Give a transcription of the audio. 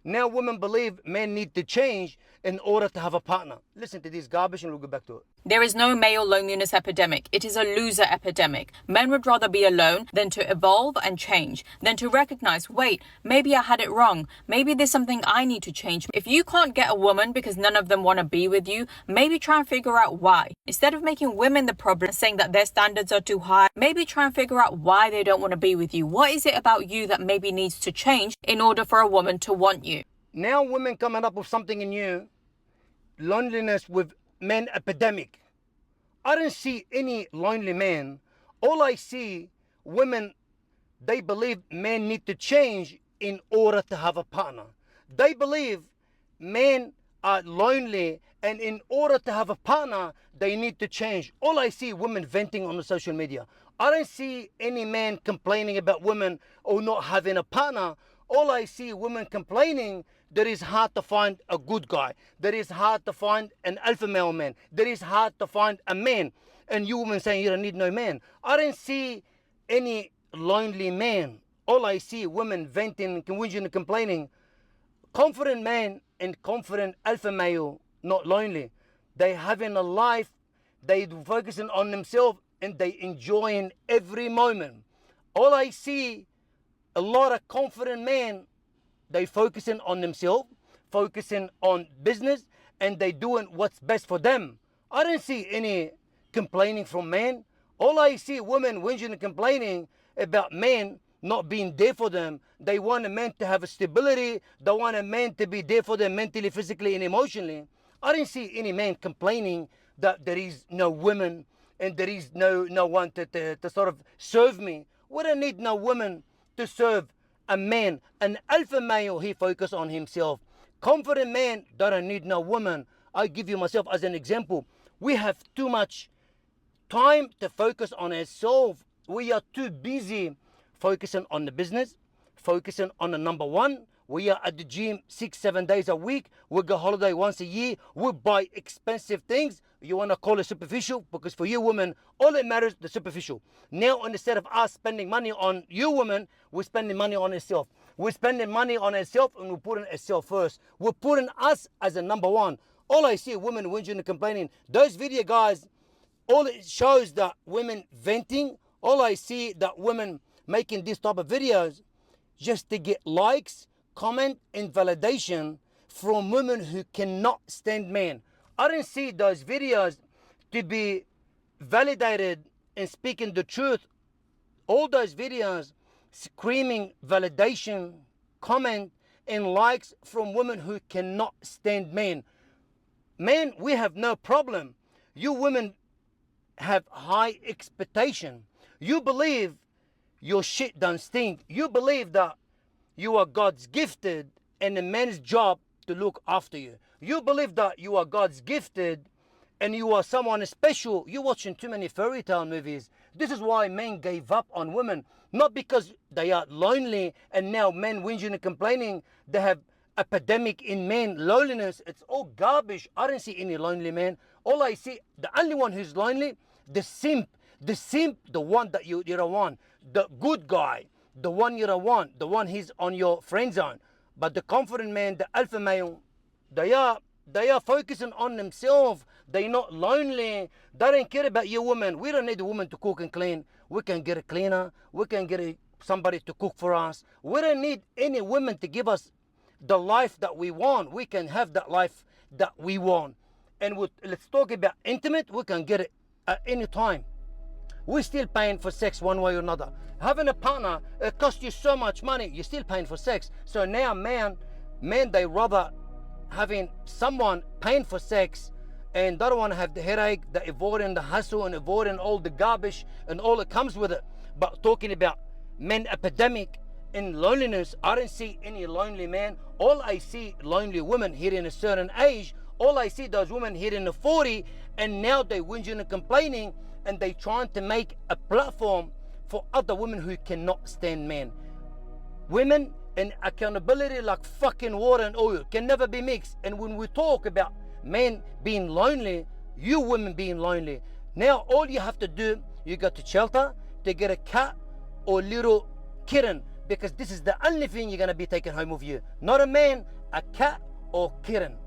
Now women believe men need to change in order to have a partner. Listen to this garbage and we'll go back to it. There is no male loneliness epidemic. It is a loser epidemic. Men would rather be alone than to evolve and change, than to recognize, wait, maybe I had it wrong. Maybe there's something I need to change. If you can't get a woman because none of them want to be with you, maybe try and figure out why. Instead of making women the problem, saying that their standards are too high, maybe try and figure out why they don't want to be with you. What is it about you that maybe needs to change in order for a woman to want you? Now women coming up with something new, loneliness with men epidemic. I don't see any lonely man. All I see, women, they believe men need to change in order to have a partner. They believe men are lonely and in order to have a partner, they need to change. All I see, women venting on the social media. I don't see any man complaining about women or not having a partner. All I see, women complaining that it's hard to find a good guy, that it's hard to find an alpha male man, that it's hard to find a man. And you women saying you don't need no man. I don't see any lonely man. All I see, women venting, whinging and complaining. Confident man and confident alpha male, not lonely. They having a life, they focusing on themselves and they enjoying every moment. All I see, a lot of confident men, they focusing on themselves, focusing on business, and they doing what's best for them. I don't see any complaining from men. All I see, women whinging and complaining about men not being there for them. They want a man to have a stability. They want a man to be there for them mentally, physically, and emotionally. I didn't see any man complaining that there is no women and there is no one to sort of serve me. We don't need no woman to serve a man. An alpha male, he focus on himself. Confident man, they don't need no woman. I give you myself as an example. We have too much time to focus on ourselves. We are too busy focusing on the business, focusing on the number one. We are at the gym 6-7 days a week. We go holiday once a year. We buy expensive things. You want to call it superficial? Because for you women, all that matters is the superficial. Now, instead of us spending money on you women, we're spending money on ourselves. We're spending money on ourselves and we're putting ourselves first. We're putting us as a number one. All I see, women whinging and complaining. Those video guys, all it shows that women venting. All I see that women making this type of videos just to get likes, comment, and validation from women who cannot stand men. I didn't see those videos to be validated and speaking the truth. All those videos screaming validation, comment, and likes from women who cannot stand men. Men, we have no problem. You women have high expectation. You believe your shit don't stink. You believe that you are God's gifted and a man's job to look after you. You believe that you are God's gifted and you are someone special. You're watching too many fairy tale movies. This is why men gave up on women. Not because they are lonely and now men whinging and complaining. They have epidemic in men, loneliness. It's all garbage. I don't see any lonely man. All I see, the only one who's lonely, the simp, the one that you don't want, the good guy, the one you don't want, the one he's on your friend zone. But the confident man, the alpha male, they are focusing on themselves. They're not lonely. They don't care about you women. We don't need a woman to cook and clean. We can get a cleaner. We can get somebody to cook for us. We don't need any women to give us the life that we want. We can have that life that we want. And let's talk about intimate. We can get it at any time. We're still paying for sex one way or another. Having a partner, it costs you so much money. You're still paying for sex. So now men, they rather having someone paying for sex and they don't want to have the headache, the avoiding the hustle and avoiding all the garbage and all that comes with it. But talking about men epidemic in loneliness, I don't see any lonely man. All I see lonely women hitting a certain age. All I see those women hitting the 40 and now they whinging and complaining and they trying to make a platform for other women who cannot stand men. Women and accountability like fucking water and oil can never be mixed. And when we talk about men being lonely, you women being lonely, now all you have to do, you go to shelter to get a cat or little kitten, because this is the only thing you're going to be taking home with you. Not a man, a cat or kitten?